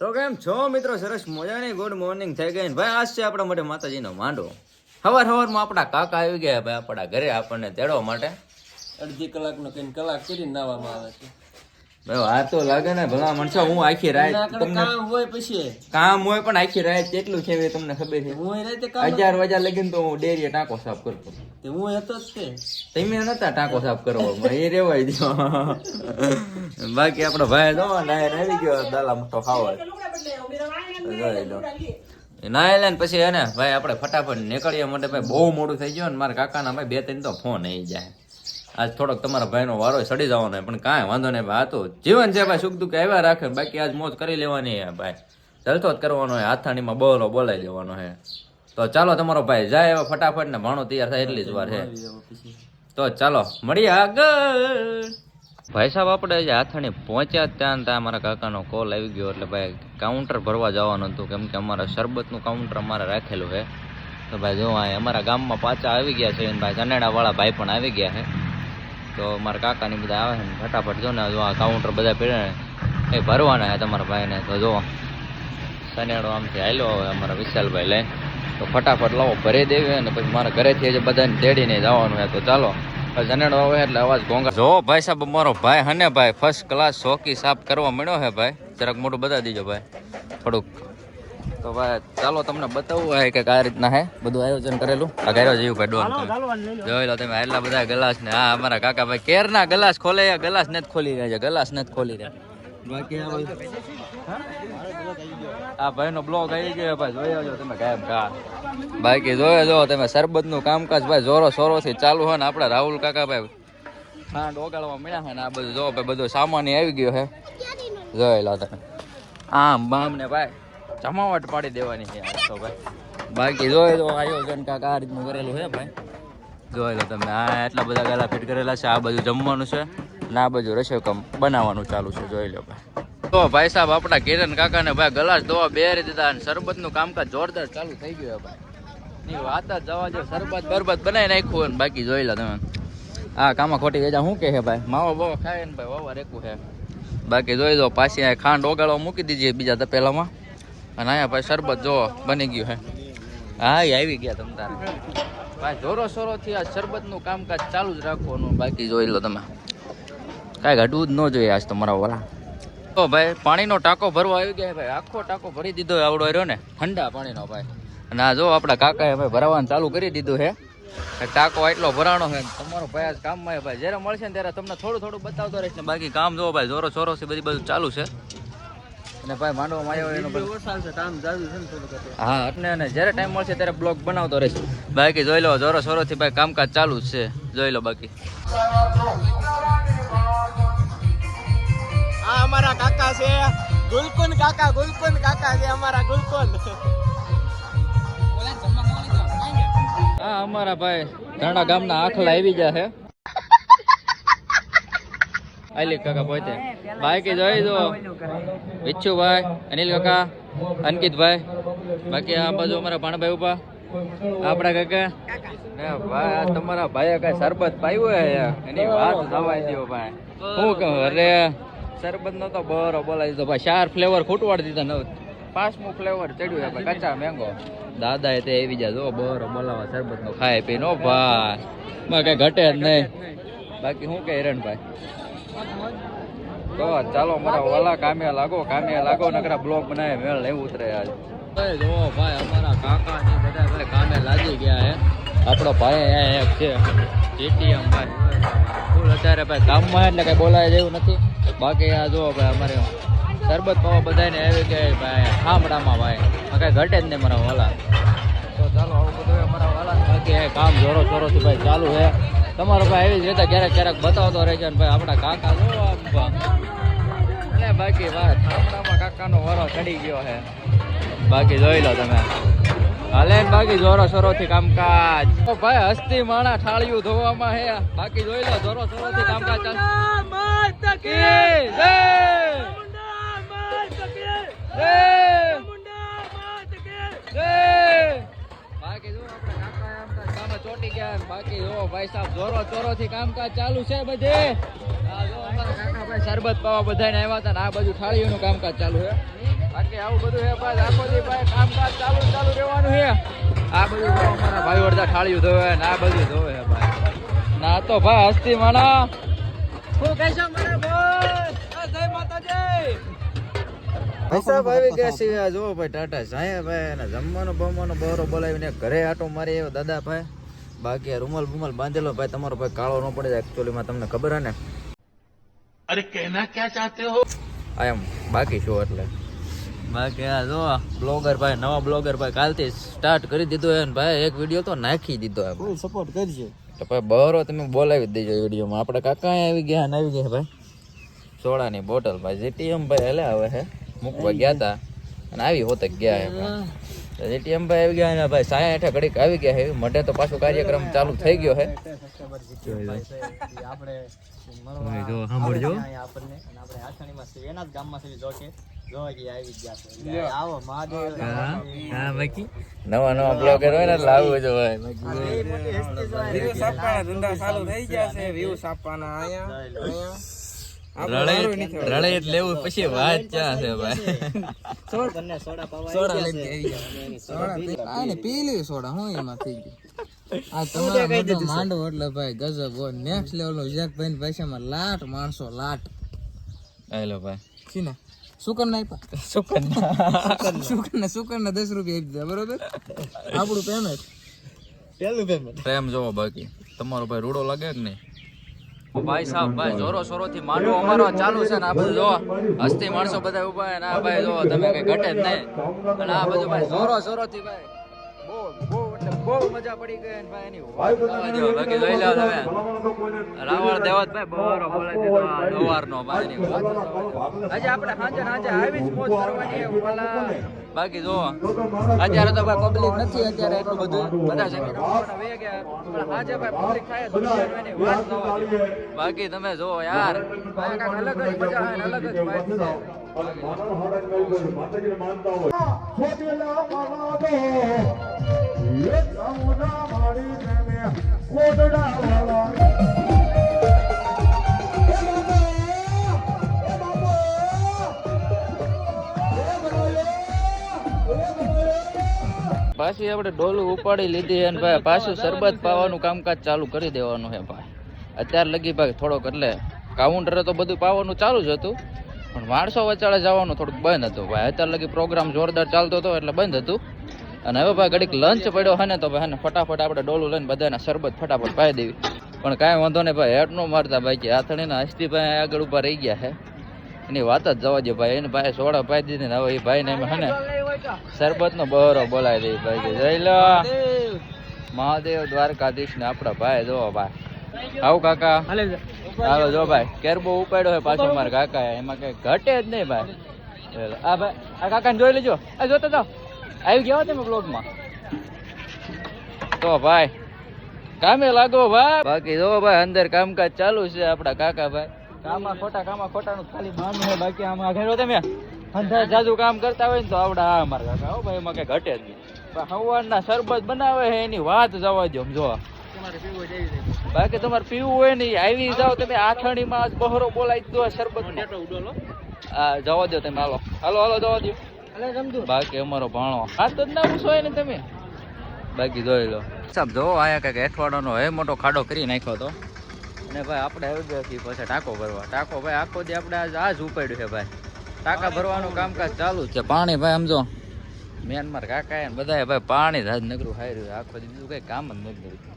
તો કેમ છો મિત્રો? સરસ મજાની ગુડ મોર્નિંગ થઈ ગઈ ભાઈ. આજ છે આપણા માટે માતાજીનો માંડવો. સવારમાં આપણા કાકા આવી ગયા ભાઈ આપણા ઘરે આપણને તેડવા માટે. અડધી કલાકનો કલાક કરીને નાવામાં આવે છે ભાઈ આ તો લાગે ને ભલા માણસો. હું આખી રાત તમને કામ હોય પછી કામ હોય પણ આખી રાત કેટલું છે એ તમને ખબર છે. હું રાતે કામ 11 વાગ્યા લગીને તો હું ડેરીએ ટાંકો સાફ કરતો. તે હું હતો જ તે તમે નતા ટાંકો સાફ કરવા, એ રેવાય દો. બાકી આપણો ભાઈ જો નાયર આવી ગયો દાલા મોટો ખાવા. નાય લે ને પછી એને ભાઈ આપણે ફટાફટ નીકળીએ માટે ભાઈ બહુ મોડું થઈ ગયું ને મારા કાકાના ભાઈ 2-3 તો ફોન આવી જાય. આજ થોડોક તમારા ભાઈનો વારો સડી જવાનો પણ કાંઈ વાંધો નહીં ભાઈ. આ તો જીવન છે ભાઈ, સુખ દુઃખ આવ્યા રાખે. બાકી આજ મોજ કરી લેવાની હે ભાઈ, જલતો જ કરવાનો હે, હાથાણીમાં બોલો બોલાઈ દેવાનો હે. તો ચાલો તમારો ભાઈ જાય એવા ફટાફટ ને ભાણો તૈયાર થાય એટલી જ વાર છે. તો ચાલો મળીએ આગળ. ભાઈ સાહેબ આપણે જે હાથાણી પહોંચ્યા ત્યાં અમારા કાકાનો કોલ આવી ગયો એટલે ભાઈ કાઉન્ટર ભરવા જવાનું હતું, કેમ કે અમારા શરબતનું કાઉન્ટર અમારે રાખેલું છે. તો ભાઈ જો અમારા ગામમાં પાછા આવી ગયા છે ભાઈ, કનેડાવાળા ભાઈ પણ આવી ગયા છે. તો મારા કાકાની બધા આવે છે ને ફટાફટ જો ને જો આ કાઉન્ટર બધા પીડે એ ભરવાના છે તમારા ભાઈને. તો જો સનેડો આમથી હાલ્યો હવે અમારા વિશાલભાઈ લઈને, તો ફટાફટ લાવો ભરી દેવી અને પછી મારા ઘરેથી જે બધાને તેડીને જવાનું છે. તો ચાલો જનેડો આવે એટલે અવાજ ઘોંઘા. જો ભાઈ સાહેબ અમારો ભાઈ હને ભાઈ ફર્સ્ટ ક્લાસ ચોકી સાફ કરવા મળ્યો છે ભાઈ. જરાક મોટું બતાવી દીજો ભાઈ થોડુંક. તો ભાઈ ચાલો તમને બતાવવું હોય કે કઈ રીતના હે બધું આયોજન કરેલું. આ કર્યો જેવું ભાઈ ડોન જોઈ લો તમે એટલા બધા ગ્લાસ ને. હા અમારા કાકા ભાઈ કેરના ગ્લાસ ખોલે, ગ્લાસ નથી ખોલી રહ્યા છે, ગ્લાસ નથી ખોલી રહ્યા. બાકી આ ભાઈ નો બ્લોગ આવી ગયો ભાઈ, જોઈ આવજો તમે કાયમ કા. બાકી જોયો જો તમે શરબત નું કામકાજ ભાઈ જોરો શોરો થી ચાલુ હોય ને. આપડા રાહુલ કાકા ભાઈ ખાંડ ઓગાળવા મળ્યા છે ને આ બધું જો ભાઈ બધું સામાન આવી ગયો છે. જોઈ લો તમે આમ બામ ને ભાઈ જમાવટ પાડી દેવાની છે તો ભાઈ. બાકી જોઈ લો આયોજન કાંક આ રીતનું કરેલું છે ભાઈ. જોઈ લો તમે આ એટલા બધા ગાલા ફિટ કરેલા છે. આ બધું જમવાનું છે ને આ બધું રસોઈ કામ બનાવવાનું ચાલુ છે. જોઈ લો ભાઈ. તો ભાઈ સાહેબ આપણા કિરણ કાકા ને ભાઈ ગ્લાસ ધોવા બેરી દીધા અને શરબત નું કામકાજ જોરદાર ચાલુ થઈ ગયું ભાઈ. ની વાત જ જવા જો, શરબત બરબત બનાવી નાખ્યું ને. બાકી જોઈ લો તમે આ કામાં ખોટી વેજા શું કહે છે ભાઈ, માવો બાવો ખાય ને ભાઈ વાવા રેકું છે. બાકી જોઈ દો પાછી આ ખાંડ ઓગાળવા મૂકી દીધી બીજા તપેલામાં અને અહીંયા ભાઈ શરબત જો બની ગયું છે. હા આવી ગયા તમ તારે ભાઈ જોરો સોરો થી આ શરબત નું કામકાજ ચાલુ જ રાખવાનું. બાકી જોઈ લો તમે કાંઈ ઘટવું જ ન જોઈએ આજ તો મારા વાળા. તો ભાઈ પાણીનો ટાંકો ભરવા આવી ગયા ભાઈ. આખો ટાંકો ભરી દીધો આવડો રહ્યો ને ઠંડા પાણીનો ભાઈ. અને આ જો આપણા કાકાએ ભાઈ ભરાવાનું ચાલુ કરી દીધું છે. ટાંકો એટલો ભરાણો છે તમારો ભાઈ આજ કામમાં ભાઈ. જ્યારે મળશે ને ત્યારે તમને થોડું થોડું બતાવતો રહીશ ને. બાકી કામ જો ભાઈ જોરો સોરો થી બધું ચાલુ છે. અને ભાઈ માંડવામાં આવ્યો એનો કામ ચાલુ છે ને થોડુંક. હા એટલે ને જ્યારે ટાઈમ મળશે ત્યારે બ્લોગ બનાવતો રહીશ. બાકી જોઈ લો જોરો સોરો થી ભાઈ કામકાજ ચાલુ જ છે. જોઈ લો બાકી આ અમારા કાકા છે ગુલકુંદ કાકા. ગુલકુંદ કાકા છે અમારા ગુલકુંદ. હા અમારા ભાઈ ધાણા ગામના આખલા આવી ગયા છે. આલી કાકા પોતે બાકી જોઈ દો વિચ્છુભાઈ, અનિલ કાકા, અંકિતભાઈ. બાકી આ બાજુ અમારા ભાણભાઈ ઉભા આપણા કાકા. ભાઈ આ તમારા ભાઈએ કઈ શરબત પાયું હે એની વાત જવાય દો ભાઈ. શું કહું અરે શરબત નો તો બરો બોલાવી દીધો ભાઈ. 4 ફ્લેવર ખૂટવાડી દીધા, 5મું ફ્લેવર ચડ્યું ભાઈ કચ્ચા મેંગો. દાદા એ તે આવી જાય જો બરો બોલાવા શરબત નો ખાય પીનો ભાઈ માં કઈ ઘટે જ નહીં. બાકી શું કે હિરણભાઈ તો ચાલો મારા વાલા કામે લાગો નકરા બ્લોગ બનાવે મેળ નહીં ઉતરે આજ. જો ભાઈ અમારા કાકા ની બધા ભાઈ કામે લાગી ગયા હે. આપણો ભાઈ એક છે જીટીએમ ભાઈ ફૂલ અત્યારે ભાઈ કામમાં એટલે કઈ બોલાય જેવું નથી. બાકી આ જો ભાઈ અમારે શરબત પાવા બધાને આવી ગયા ભાઈ ખામડામાં ભાઈ કઈ ઘટે જ નહીં મારા વાલા. તો ચાલો આવું બધું અમારા વાલા. બાકી કામ જોરો થી ભાઈ ચાલુ છે. તમારો ભાઈ એવી જ રીતે ક્યારેક બતાવતો રહે છે ને ભાઈ આપણા કાકા જો એટલે બાકી ભાઈ ખામડામાં કાકાનો વારો ચડી ગયો છે. બાકી જોઈ લો તમે હાલે બાકી જોરો સોરો થી કામકાજ. ભાઈ હસ્તી માણા ઠાળિયું ધોવામાં હે. બાકી જોઈ લો જોરો સોરો થી કામકાજ ચાલુ. બાકી જો આપણે કાકા કામે ચોટી ગયા. બાકી જો ભાઈ સાહેબ જોરો ચોરો થી કામકાજ ચાલુ છે બધે. આ જો અમારા કાકા ભાઈ શરબત પાવા બધાને આવ્યા હતા ને આ બાજુ થાળીઓનું કામકાજ ચાલુ છે. બાકી આવું બધું હે ભાઈ આખો દી ભાઈ કામકાજ ચાલુ રહેવાનું છે આ બધું જો અમારા ભાઈ અડધા થાળીયું ધોવે ને આ બધું ધોવે હે ભાઈ ના તો ભાઈ હસ્તી માણા શું કહેશો મારા ભાઈ જય માતાજી પૈસા ભાઈ કે છે જો ભાઈ ટાટા સાયા ભાઈ અને જમવાનો બહરો બોલાવીને ઘરે આટો મારી આવ્યો દાદા ભાઈ બાકી રૂમાલ બુમાલ બાંધેલો ભાઈ તમારો ભાઈ કાળો ન પડે એકચ્યુઅલી માં તમને ખબર હે ને અરે કહેના ક્યાં ચાહતે હો આ એમ બાકી શું એટલે બાકી આ જો બ્લોગર ભાઈ નવા બ્લોગર ભાઈ કાલથી સ્ટાર્ટ કરી દીધો હે ને ભાઈ એક વિડીયો તો નાખી દીધો હે ફૂલ સપોર્ટ કરજો તો ભાઈ બહરો તમે બોલાવી જ દેજો વિડીયોમાં આપણે કાકા આવી ગયા ભાઈ સોડાની બોટલ ભાઈ જેટીએમ ભાઈ હલે આવે હે મૂકવા ગયા હતા અને આવી હોત ગયા હે ભાઈ જેટીએમ ભાઈ આવી ગયા ને ભાઈ સાયા હેઠે ઘડીક આવી ગયા હે મઢે તો પાછો કાર્યક્રમ ચાલુ થઈ ગયો હે આપણે જો સાંભળજો આપણને અને આપણે આસણીમાં છે એના જ ગામમાં છે જો કે જો કે આવી ગયા છે આવો મહાદેવ હા બાકી નવા બ્લોગર હોય ને એટલે આવું જો ભાઈ વ્યૂ છાપવાના ધંધા ચાલુ થઈ ગયા છે વ્યૂ છાપવાના અહીંયા રળે એટલે એવું પછી વાત ચા છે ભાઈ સોડા પીલી સોડા હું એમાં થઈ ગયું આ તમારા બધો માંડવો એટલે ભાઈ ગજબ હોય નેક્સ્ટ લેવલ નો વિજાક ભાઈ પૈસામાં લાટ માણસો લાટ હેલો ભાઈ સીના સુકન ના આપ્યા સુકન ના 10 રૂપિયા આપી દીધા બરોબર આપણું પેમેન્ટ પહેલું પેમેન્ટ પ્રેમ જોવો બાકી તમારો ભાઈ રૂડો લાગે કે નહીં ભાઈ સાહેબ ભાઈ જોરો સોરો થી માંડવો અમારો ચાલુ છે ને આ બધું જો હસ્તી માણસો બધા ઉભા હે ને આ ભાઈ જો તમે કઈ ઘટે જ નહીં અને આ બધું ભાઈ જોરો સોરો થી ભાઈ બહુ મજા પડી ગઈ ને ભાઈ એની વાત જો બાકી જોઈ લો તમે રાવળ દેવત ભાઈ બહરો બોલે દીધો દવારનો ભાઈ એની વાત આજે આપણે સાંજે આવી જ મોજ કરવાની ઓલા બાકી જો અત્યારે તો ભાઈ પબ્લિક નથી અત્યારે એટલું બધું બધા સેમિનાર વે ગયા પણ આજે ભાઈ પબ્લિક થાય દુનિયાની એની વાત થવા દો બાકી તમે જો યાર ભાઈ કાંઈક અલગ જ મજા આવે અલગ જ વાઇબ છે પાછી આપણે ડોલું ઉપાડી લીધી અને ભાઈ પાછું શરબત પાવાનું કામકાજ ચાલુ કરી દેવાનું છે ભાઈ અત્યારે લગી ભાઈ થોડોક એટલે કાઉન્ટરે તો બધું પાવાનું ચાલુ જ હતું પણ માણસો વચાળે જવાનું થોડુંક બંધ હતું ભાઈ અત્યારે લગી પ્રોગ્રામ જોરદાર ચાલતો હતો એટલે બંધ હતું અને હવે ભાઈ ઘડીક લંચ પડ્યો હે ને તો ભાઈ ફટાફટ આપણે ડોલું લઈને બધાને શરબત ફટાફટ પાઈ દેવી પણ કાંઈ વાંધો નહીં ભાઈ હેઠ નો મારતા ભાઈ કે આથણીના હસ્તી ભાઈ આગળ ઉભા રહી ગયા છે એની વાત જ જવા દે ભાઈ એને ભાઈ સોડા પાઈ દીધી ને હવે એ ભાઈને એમ હે ને શરબત નો બહરો બોલાવી દે ભાઈ કે જય લો મહાદેવ દ્વારકાધીશ ને આપડા ભાઈ જો ભાઈ આવું કાકા હાલો જો ભાઈ કેરબો ઉપાડ્યો છે પાછો મારા કાકા એમાં કઈ ઘટે જ નહીં ભાઈ આ ભાઈ આ કાકાને જોઈ લેજો આ જોતો તો આવી ગયા તમે બ્લોગમાં તો ભાઈ કામે લાગો ભાઈ બાકી જો ભાઈ અંદર કામકાજ ચાલુ છે આપડા કાકા ભાઈ કામાં ખોટા નું ખાલી બાનું છે બાકી આમાં ઘેરો તમે અંધાર જાજુ કામ કરતા હોય ને તો આવડા આ મારા કાકા હો ભાઈ એમાં કઈ ઘટે જ નહીં હવારના શરબત બનાવે છે એની વાત જવા દો જો બાકી તમારે પીવું હોય ને આવી જાઓ તમે આઠણીમાં બહરો બોલાવી દો શરબત જવા દો તમે હાલો જવા દો બાકી અમારો ભાણો હાથ જ ના પૂછો ને તમે બાકી જોઈ લો સાહેબ જો આયા કઈક અઠવાડિયાનો હે મોટો ખાડો કરી નાખ્યો હતો અને ભાઈ આપણે આવી ગયા છીએ પછી ટાંકો ભરવા ટાંકો ભાઈ આખો દી આપણે આજ ઉપાડ્યું છે ભાઈ ટાંકા ભરવાનું કામકાજ ચાલુ છે પાણી ભાઈ સમજો મ્યાનમાર કાકા ને બધા ભાઈ પાણી જ નગરું ખાઈ રહ્યું આખો દી બીજું કઈ કામ જ નથી કર્યું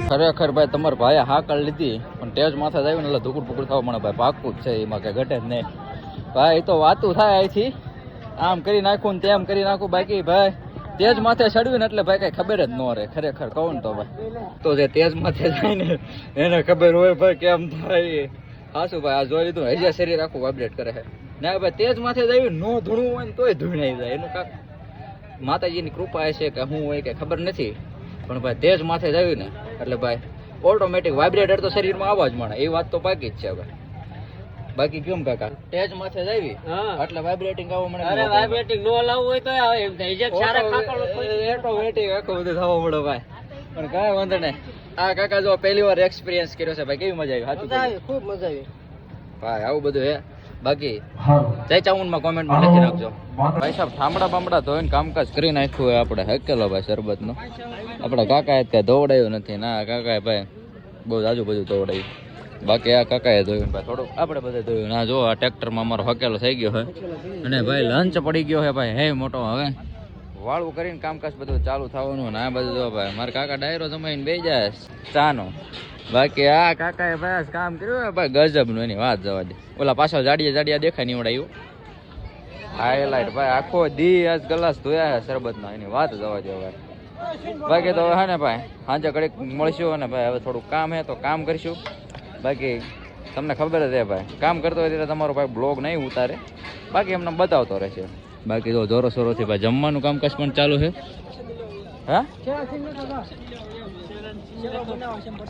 ખરેખર ભાઈ તમારા ભાઈએ હાકલ લીધી પણ ટેજ માથે જ આવ્યું ને એટલે ધુકડ પુકડ થવા મને ભાઈ પાકું જ છે એમાં કઈ ઘટે જ નહીં ભાઈ તો વાતું થાય અહીંથી આમ કરી નાખું ને તેમ કરી નાખું બાકી ભાઈ તેજ માથે ચડ્યું ને એટલે ભાઈ કઈ ખબર જ ન રહે ખરેખર કહું ને તો ભાઈ તો જે તેજ માથે જાય ને એને ખબર હોય ભાઈ કેમ થાય હાશું ભાઈ આ જોઈ લીધું હજી શરીર આખું વાઇબ્રેટ કરે છે ના ભાઈ તેજ માથે જાય નો ધૂણું હોય ને તોય ધૂણાઈ જાય એનું કાંક માતાજીની કૃપા છે કે શું હોય કે ખબર નથી પણ ભાઈ તેજ માથે જાય ને એટલે ભાઈ ઓટોમેટિક વાઇબ્રેટર તો શરીરમાં આવવા જ મળે એ વાત તો બાકી જ છે ભાઈ બાકી કેમ કાકા તેજ માથે જાવી એટલે વાઇબ્રેટિંગ આવવા મળે અરે વાઇબ્રેટિંગ નો લાવવું હોય તો એમ થઈ જાય સારા ખાકડો ઓટોમેટિક આખું બધું થવા મળે ભાઈ પણ કાંઈ વાંધો નહીં આ કાકા જો પહેલી વાર એક્સપિરિયન્સ કર્યો છે ભાઈ કેવી મજા આવી સાચું ખૂબ મજા આવી ભાઈ આવું બધું હે બાકી જય ચામુંડમાં કોમેન્ટમાં લખી નાખજો ભાઈ સાહેબ ઠામડા બામડા ધોઈને કામકાજ કરી નાખ્યું હોય આપણે હકેલો ભાઈ શરબતનો આપણા કાકાએ કઈ ધોવડાયું નથી ના કાકાએ ભાઈ બહુ જાજુ બધું ધોવડાયું બાકી આ કાકાએ ધોયું ભાઈ થોડું આપણે બધે ધોયું ના જો આ ટ્રેક્ટરમાં અમારો હકેલો થઈ ગયો હોય અને ભાઈ લંચ પડી ગયો છે ભાઈ હે મોટો હવે વાળું કરીને કામકાજ બધું ચાલુ થવાનું ને આ બધું જો ભાઈ મારા કાકા ડાયરો જમાઈને બેસી જાય ચાનો બાકી આ કાકાએ ભાઈ કામ કર્યું હોય ભાઈ ગજબનું એની વાત જવા દે ઓલા પાછળ જાડિયા દેખાય નીવડાયું હાઈલાઇટ ભાઈ આખો દી આજ ગ્લાસ ધોયા છે શરબતના એની વાત જવા દે ભાઈ બાકી તો હવે હે ને ભાઈ સાંજે ઘડીક મળશું અને ભાઈ હવે થોડુંક કામ હે તો કામ કરીશું બાકી તમને ખબર જ છે ભાઈ કામ કરતો હોય ત્યારે તમારો ભાઈ બ્લોગ નહીં ઉતારે બાકી એમને બતાવતો રહેશે બાકી તો જોરો સોરોથી ભાઈ જમવાનું કામકાજ પણ ચાલુ છે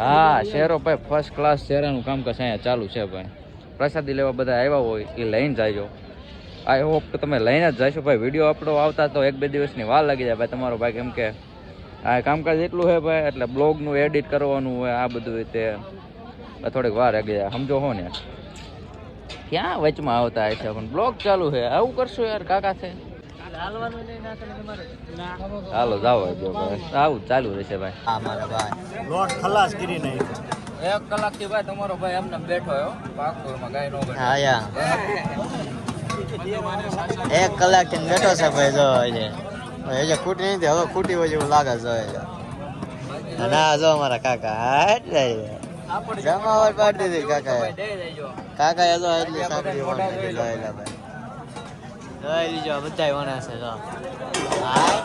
હા શેરો ભાઈ ફર્સ્ટ ક્લાસ શેરાનું કામકાજ અહીંયા ચાલુ છે ભાઈ પ્રસાદી લેવા બધા આવ્યા હોય એ લઈને જાયજો આઈ હોપ કે તમે લઈને જ જશો ભાઈ વિડીયો આપણો આવતા તો 1-2 દિવસની વાર લાગી જાય ભાઈ તમારો ભાઈ કેમ કે આ કામકાજ એટલું છે ભાઈ એટલે બ્લોગનું એડિટ કરવાનું હોય આ બધું રીતે થોડીક વાર લાગી જાય સમજો હો ને ક્યાં વચમાં આવતા છે પણ બ્લોગ ચાલુ છે આવું કરશો યાર કાકા છે હાલો જાવ આવું ચાલુ રહેશે ભાઈ હા મારા ભાઈ લોટ ખલાસ કરી નાખ્યો 1 કલાકથી ભાઈ તમારો ભાઈ એમને બેઠો હો પાકપુરમાં ગાય નો બેઠો હા યા 1 કલાકથી બેઠો છે ભાઈ જો હજે ખૂટી નથી હવે ખૂટી હોય એવું લાગે છે ના જો અમારા કાકા હા જમાવટ પાડી દીધી કાકા એ જો એટલી સાકરી વાળી લાયેલા ભાઈ જોઈ લીજો બધા વણા છે જો હા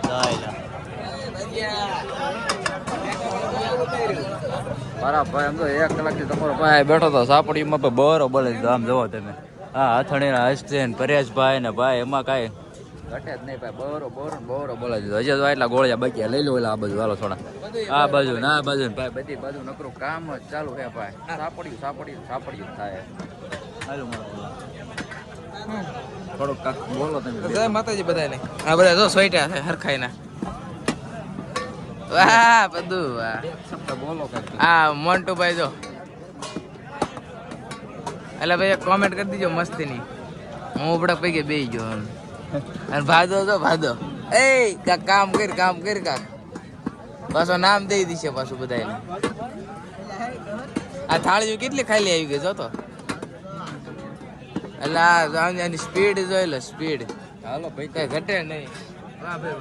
જોઈ લો મારા ભાઈ એમ તો 1 કલાકથી તમારો ભાઈ બેઠો તો સાપડીમાં તો બરો બોલે આમ જોવો તમે હા હથણીના હસ્તેન પરેશભાઈ ને ભાઈ એમાં કાંઈ ઘટે જ નહીં ભાઈ બોરો બોલે છે હજી તો એટલા ગોળિયા બાકી લઈ લો એટલે આ બાજુ હાલો થોડા આ બાજુ ના આ બાજુ ભાઈ બધી બાજુ નકરું કામ જ ચાલુ છે ભાઈ સાપડ્યું થાય હાલો થોડુંક કાક બોલો તમે જય માતાજી બધાને આ બધા જો સોઈટા છે હરખાઈ ના વાહ બધું વાહ શબ્દ બોલો આ મોન્ટુભાઈ જો એટલે ભાઈ કોમેન્ટ કરી દીજો મસ્તીની હું ઉપડા પૈકી બેસી ગયો અને ભાદો જો ભાદો એ કામ કર કાક પાછો નામ દઈ દીશે પાછું બધાને આ થાળીઓ કેટલી ખાલી આવી ગઈ જો તો એટલે આની સ્પીડ જોઈ લો સ્પીડ હાલો ભાઈ કઈ ઘટે નહીં વાહ ભાઈ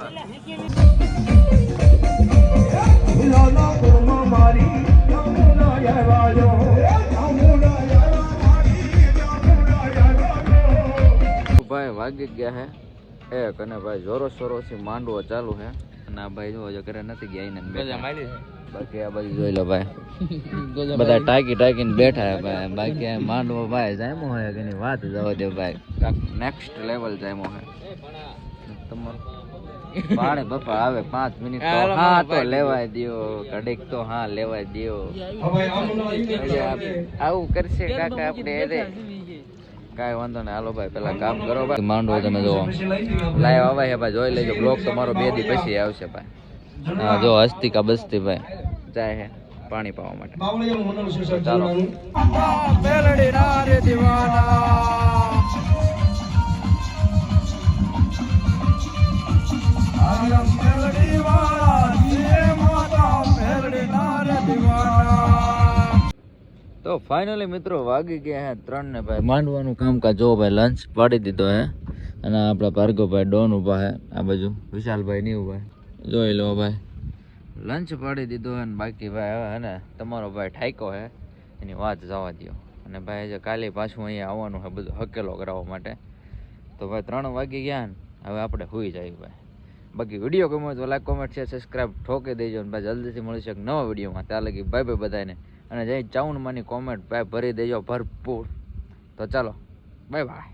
ભાઈ વાગી ગયા હે એક અને ભાઈ જોરો સોરોથી માંડવો ચાલુ છે અને આ ભાઈ જો ઘરે નથી ગયા એને બાકી આ બાજુ જોઈ લો ભાઈ બધા ટાંકીને બેઠા હે ભાઈ બાકી આ માંડવો ભાઈ જામ્યો હોય કે એની વાત જવા દે ભાઈ નેક્સ્ટ લેવલ જામ્યો હે તમારો પાણી બપા આવે 5 મિનિટ તો હા તો લેવાય દ્યો ઘડીક તો હા લેવાય દ્યો આવું કરશે કાકા આપણે રે કાંઈ વાંધો નહીં હાલો ભાઈ પેલા કામ કરો ભાઈ માંડવો તમે જોવો લાઈવ આવે છે ભાઈ જોઈ લેજો બ્લોગ તમારો 2 દી પછી આવશે ભાઈ હા જો હસ્તિકા બસ્તી ભાઈ જાય છે પાણી પાવા માટે ચાલો તો ફાઇનલી મિત્રો વાગી ગયા હે 3 ને ભાઈ માંડવાનું કામકાજ જો ભાઈ લંચ પાડી દીધો હે અને આપણા ભાર્ગવભાઈ ડોન ઉભા હે આ બાજુ વિશાલભાઈ નહીં ઉભા જોઈ લો ભાઈ લંચ પાડી દીધો હે ને બાકી ભાઈ હવે હે ને તમારો ભાઈ ઠાઈકો હે એની વાત જવા દો અને ભાઈ જે કાલે પાછું અહીંયા આવવાનું છે બધું હકેલો કરાવવા માટે તો ભાઈ 3 વાગી ગયા ને હવે આપણે સુઈ જાય ભાઈ બાકી વિડીયો ગમ્યો હોય તો લાઈક કોમેન્ટ શેર સબસ્ક્રાઈબ ઠોકી દેજો અને ભાઈ જલ્દીથી મળીશું એક નવા વિડીયોમાં. ત્યાં લગી બાય બાય બધાને. અને જય ચાઉન માની કોમેન્ટ ભાઈ ભરી દેજો ભરપૂર. તો ચાલો બાય બાય.